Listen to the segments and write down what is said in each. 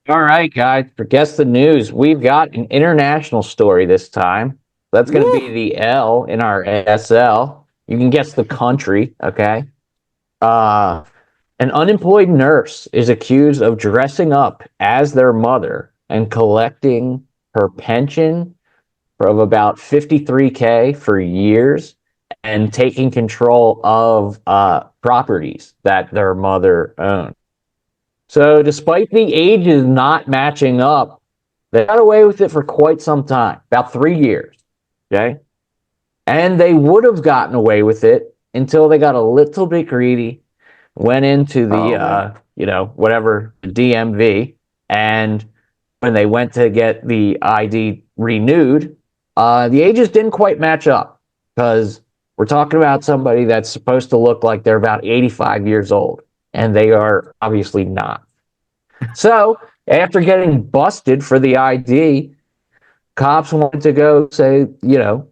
All right, guys, for Guess the News, we've got an international story this time. That's going to Woo! be the L in our ASL. You can guess the country, okay? Uh, an unemployed nurse is accused of dressing up as their mother and collecting her pension of about 53K for years and taking control of properties that their mother owned. So, despite the ages not matching up, they got away with it for quite some time, about 3 years. Okay. And they would have gotten away with it until they got a little bit greedy, went into the, Oh man. whatever, the DMV. And when they went to get the ID renewed, the ages didn't quite match up because we're talking about somebody that's supposed to look like they're about 85 years old, and they are obviously not. So after getting busted for the ID, cops wanted to go say,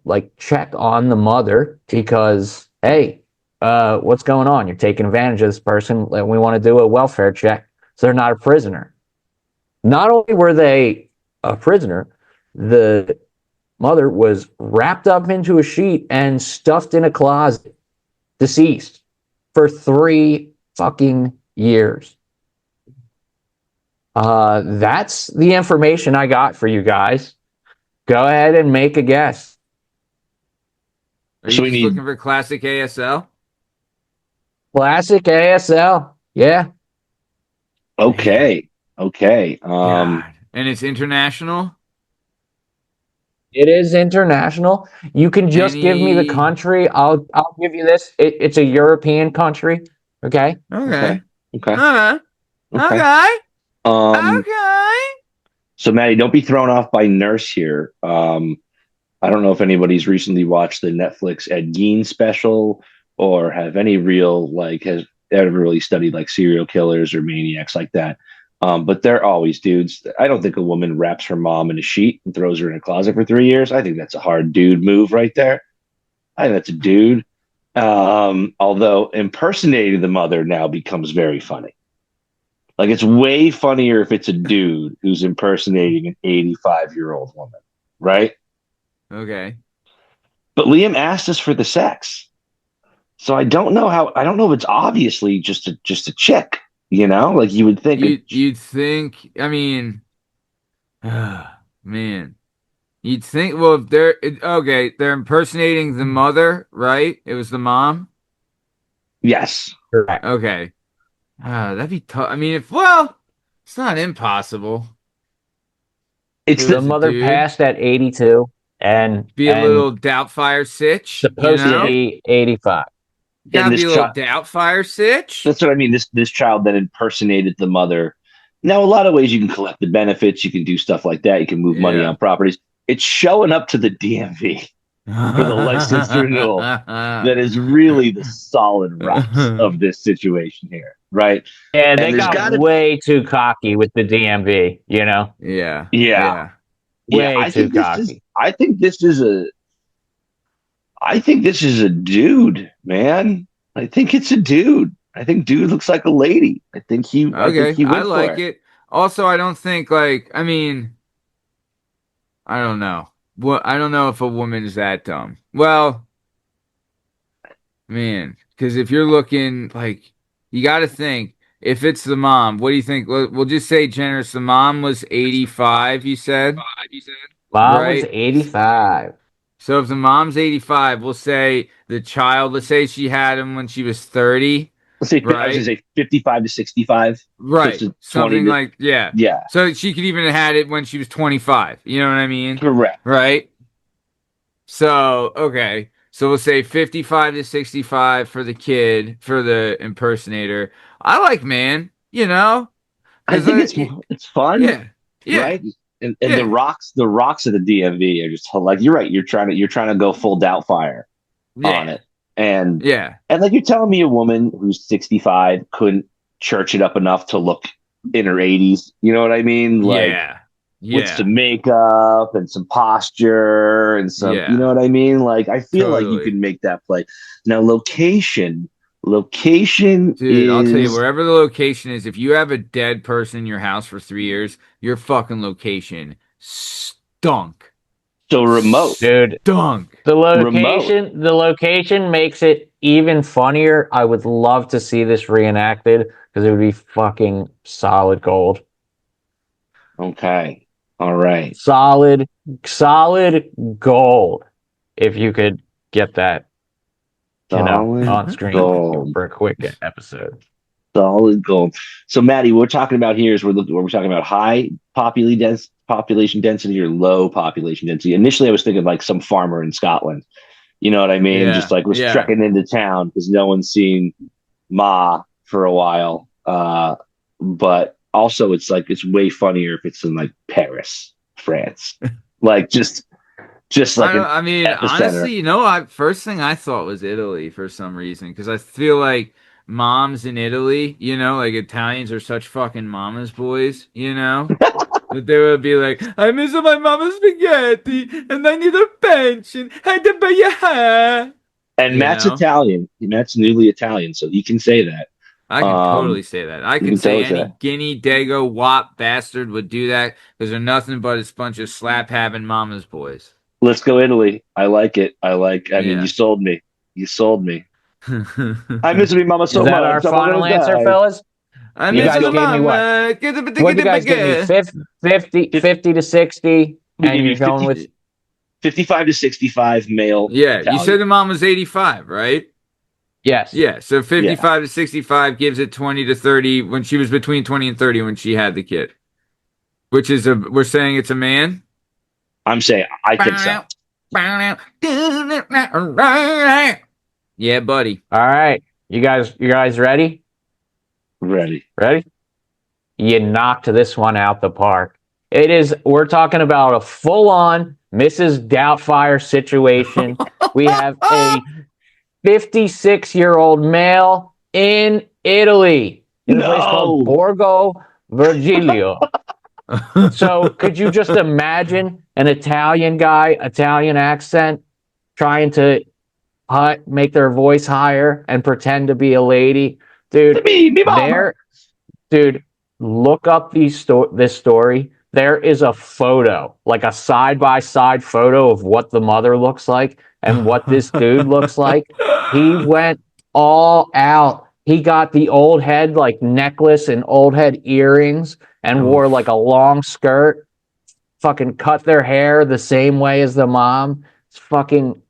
like check on the mother because, hey, what's going on? You're taking advantage of this person. And we want to do a welfare check so they're not a prisoner. Not only were they a prisoner, the mother was wrapped up into a sheet and stuffed in a closet, deceased for 3 fucking years. That's the information I got for you guys. Go ahead and make a guess. Are you So we just need looking for classic ASL? Classic ASL. Yeah. Man, okay. Okay. God. And it's international? It is international. You can just give me the Any country. I'll give you this. It's a European country. Okay. Okay. Okay. Okay. Uh, Okay. okay. Um, Okay. so Maddie, don't be thrown off by Nurse here. I don't know if anybody's recently watched the Netflix Ed Gein special or have any real has ever really studied like serial killers or maniacs like that. But they're always dudes. I don't think a woman wraps her mom in a sheet and throws her in a closet for 3 years. I think that's a hard dude move right there. I think that's a dude. Although impersonating the mother now becomes very funny. Like it's way funnier if it's a dude who's impersonating an 85-year-old woman, right? Okay. But Liam asked us for the sex. So I don't know if it's obviously just a chick, like you would think You'd think, I mean, man. You'd think, well, if okay, they're impersonating the mother, right? It was the mom. yes. Correct. Okay. That'd be tough. I mean, well, it's not impossible. If It's it The the was a mother dude, passed at 82 be a and little Doubtfire sitch, supposed to yeah, be 85. and Gotta this be a little child Doubtfire sitch. that's what I mean. This child that impersonated the mother. Now, a lot of ways you can collect the benefits, you can do stuff like that, you can move money Yeah. on properties. It's showing up to the DMV for the license renewal that is really the solid rocks of this situation here, right? Yeah, And they there's got got to, way too cocky with the DMV. Yeah. yeah, Yeah. yeah. Way too cocky. I think this is a dude, man. I think it's a dude. I think dude looks like a lady. I think Okay. he I went for like it. it. Also, I don't think like I mean, I don't know. What I don't know if a woman is that dumb. Well, man, because if you're looking like you got to think if it's the mom, what do you think? We'll just say generous. The mom was 85, you said, Mom was right? 85. So if the mom's 85, we'll say the child, let's say she had him when she was 30, I was gonna right? say 55 to 65. So it's Right. a 20 Something to, like, yeah. yeah, So she could even have had it when she was 25. You know what I mean? correct. Right? So, okay. So we'll say 55 to 65 for the kid, for the impersonator. I like man, I because think it's fun, yeah, yeah, right? And yeah, the rocks of the DMV are just like you're right. You're trying to go full Doubtfire on yeah, it, and yeah, and like you're telling me a woman who's 65 couldn't church it up enough to look in her 80s. You know what I mean? Like yeah, with yeah, some makeup and some posture and some, you know yeah, what I mean? Like I feel like you totally. can make that play. Now location, Location Dude, I'll tell you, is wherever the location is, if you have a dead person in your house for 3 years, your fucking location stunk. so remote. Dude, Stunk. Remote. the location makes it even funnier. I would love to see this reenacted because it would be fucking solid gold. Okay. All right. Solid gold. If you could get that, Solid on screen gold. for a quick episode. Solid gold. So, Maddie, what we're talking about here is we're talking about high population density or low population density. Initially, I was thinking like some farmer in Scotland. You know what I mean? Yeah, Just like was yeah. trekking into town because no one's seen Ma for a while. But also, it's like it's way funnier if it's in like Paris, France. Like just like an I mean, epicenter. honestly, first thing I thought was Italy for some reason because I feel like moms in Italy, like Italians are such fucking mama's boys, that they would be like, I miss my mama's spaghetti and I need a pension. I had to buy your hair. And You Matt's know, Italian. Matt's newly Italian, so he can say that. I can totally say that. I You could can say totally say any that. guinea, dago, wop bastard would do that because they're nothing but a bunch of slap having mama's boys. Let's go Italy. I like it. I mean, you Yeah. sold me. You sold me. I miss me mama Is so that much. our I'm final gonna answer, die. fellas? I You miss guys my gave me what? mama. What did you guys give me? 50 to 60, We and give you're you going with 55 to 65 male Yeah, you Italian. said the mom was 85, right? yes. Yeah, so 55 to 65 gives it 20 to 30 when she was between 20 and 30 when she had the kid. Which is we're saying it's a man? I'm saying I think so. Yeah, buddy. All right, you guys ready? Ready. Ready? You knocked this one out the park. We're talking about a full-on Mrs. Doubtfire situation. We have a 56-year-old male in Italy, in a place called Borgo Virgilio. So could you just imagine an Italian guy, Italian accent, trying to make their voice higher and pretend to be a lady? Dude, Me mama. Dude, look up this story. There is a photo, like a side-by-side photo of what the mother looks like and what this dude looks like. He went all out. He got the old head like necklace and old head earrings and wore like a long skirt. Fucking cut their hair the same way as the mom. It's fucking.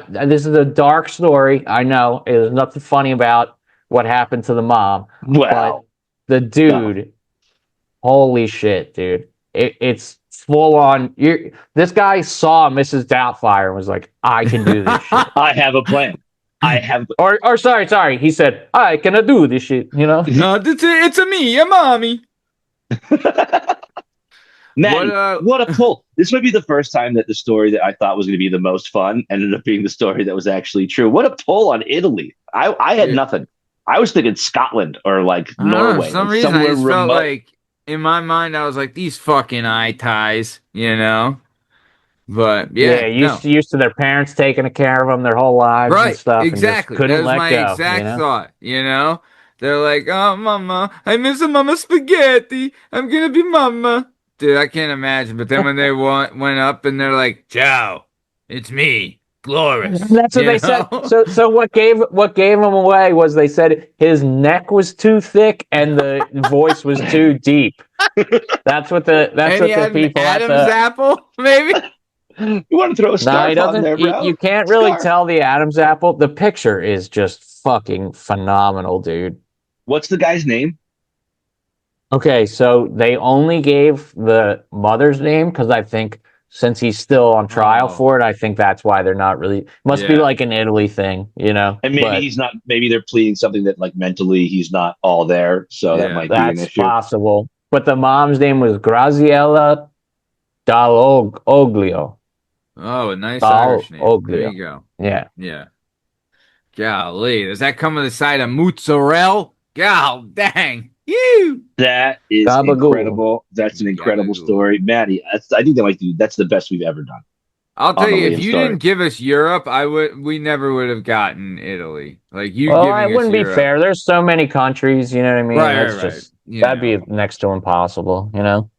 This is a dark story. I know. There's nothing funny about what happened to the mom. Wow. But the dude, holy shit, dude. It's full on. This guy saw Mrs. Doubtfire and was like, I can do this shit. I have a plan. I have. Or sorry. He said, I can do this shit, It's a me, a mommy. Maddie, what a pull. This might be the first time that the story that I thought was going to be the most fun ended up being the story that was actually true. What a pull on Italy. I had nothing. I was thinking Scotland or like Norway. For some like reason, I just remote. felt like, in my mind, I was like, these fucking eye ties, But yeah, used to their parents taking care of them their whole lives and stuff. Exactly. And just couldn't that was let my go, exact thought. They're like, oh, mama, I miss a mama spaghetti. I'm gonna be mama. Dude, I can't imagine. But then when they went up and they're like, ciao, it's me, Glorious. That's what they said. So what gave him away was they said his neck was too thick and the voice was too deep. That's what the people at Adam's the apple, maybe. You want to throw a scarf he doesn't. on there, bro? You can't really tell the Adam's apple. The picture is just fucking phenomenal, dude. What's the guy's name? Okay, so they only gave the mother's name because I think since he's still on trial for it, I think that's why they're not really. Must be like an Italy thing, And maybe he's not. Maybe they're pleading something that like mentally he's not all there, so that might be an issue. That's possible. But the mom's name was Graziella Dall'Oglio. Oh, a nice Irish name. Oglio. There you go. Yeah. Golly, does that come with a side of mozzarella? God dang. You. That is Gabagool. incredible. That's an incredible story, Maddie. I think that's the best we've ever done. I'll tell on the you, if main you story. didn't give us Europe, we never would have gotten Italy. Like you Well, giving it us wouldn't be Europe. fair. There's so many countries, you know what I mean? Right, That's right, right. just You that'd be know. next to impossible, you know?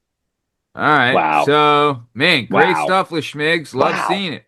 All right. Wow. So, man, great Wow. stuff with Schmigs. Love Wow. seeing it.